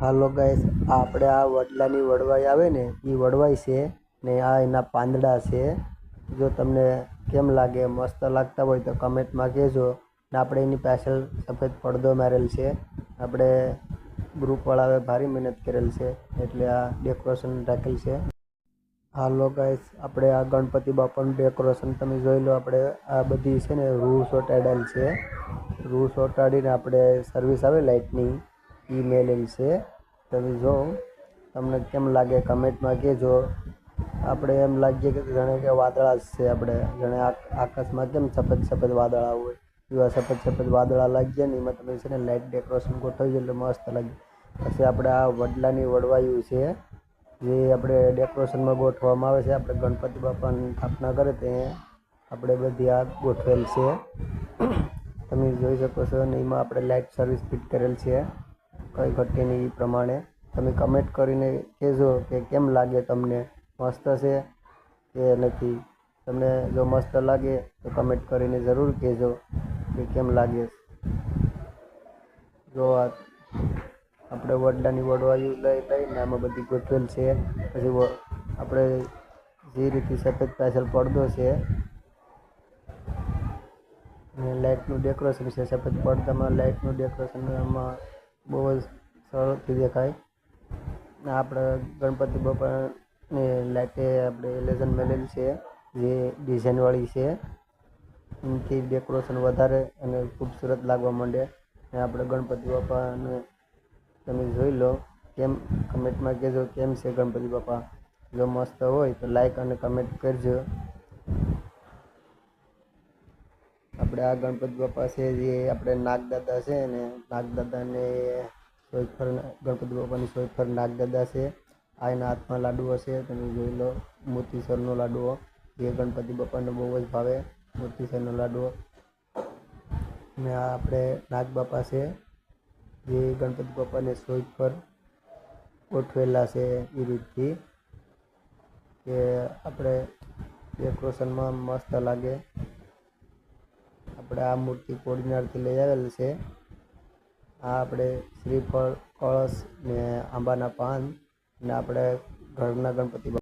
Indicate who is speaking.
Speaker 1: હાલો guys, આપણે આ વડલાની વડવાઈ આવે ને એ વડવાઈ છે ને આ એના પાંદડા છે. જો તમને કેમ લાગે, મસ્ત લાગતા હોય તો કમેન્ટમાં કહેજો. ને આપણે એની પાછળ સફેદ પડદો મારેલ છે. આપણે ગ્રુપવાળાએ ભારી મહેનત કરેલ છે એટલે આ ડેકોરેશન રાખેલ છે. હાલો ગાઈસ, આપણે આ ગણપતિ બાપાનું ડેકોરેશન તમે જોઈ લો. આપણે આ બધી છે ને રૂ ચોંટાડેલ છે. રૂ ચોંટાડીને આપણે સર્વિસ આવે લાઇટની એ મેલેલ છે. તમે જો તમને કેમ લાગે કમેન્ટમાં કહેજો. આપણે એમ લાગીએ કે જાણે કે વાદળા જ છે. આપણે જાણે આકાશમાં કેમ સફેદ સફેદ વાદળા હોય એવા સફેદ સફેદ વાદળા લાગીએ ને એમાં તમે છે ને લાઇટ ડેકોરેશન ગોઠવી એટલે મસ્ત લાગે. પછી આપણે આ વડલાની વડવાયું છે જે આપણે ડેકોરેશનમાં ગોઠવવામાં આવે છે. આપણે ગણપતિ બાપાની સ્થાપના કરે તે આપણે બધી આ ગોઠવેલ છે. તમે જોઈ શકો છો ને એમાં આપણે લાઇટ સર્વિસ ફિટ કરેલ છે. કઈ ઘટે નહીં એ પ્રમાણે તમે કમેન્ટ કરીને કહેજો કે કેમ લાગે, તમને મસ્ત છે કે નથી. તમને જો મસ્ત લાગે તો કમેન્ટ કરીને જરૂર કહેજો કે કેમ લાગે. જો આપણે વડલાની વડવાયું લઈને આમાં બધી ગોઠવેલ છે. પછી આપણે જે રીતે સફેદ પાછળ પડદો છે અને લાઇટનું ડેકોરેશન છે. સફેદ પડદામાં લાઇટનું ડેકોરેશન આમાં બહુ જ સરળથી દેખાય. ને આપણે ગણપતિ બાપાને લાઇટે આપણે એલેઝન મેલેલ છે જે ડિઝાઇનવાળી છે. એનાથી ડેકોરેશન વધારે અને ખૂબસૂરત લાગવા માંડે. ને આપણે ગણપતિ બાપાને તમે જોઈ લો. કેમ કમેન્ટમાં કહેજો કેમ છે ગણપતિ બાપા. જો મસ્ત હોય તો લાઈક અને કમેન્ટ કરજો. આપણે આ ગણપતિ બાપા છે જે આપણે નાગદાદા છે ને નાગદાદાને સોયફર ગણપતિ બાપાની સોયફર નાગદાદા છે. આ એના હાથમાં લાડુઓ છે, તમે જોઈ લો. મોતીસરનો લાડુઓ જે ગણપતિ બાપાને બહુ જ ભાવે, મોતીસરનો લાડુઓ. ને આ આપણે નાગ બાપા છે જે ગણપતિ બાપાને સોયફર ગોઠવેલા છે એ રીતથી કે આપણે ડેકોરેશનમાં મસ્ત લાગે. આપણે આ મૂર્તિ કોડીનારથી લઈ આવેલ છે. આ આપણે શ્રીફળ, કળશ ને આંબાના પાન ને આપણે ઘરના ગણપતિ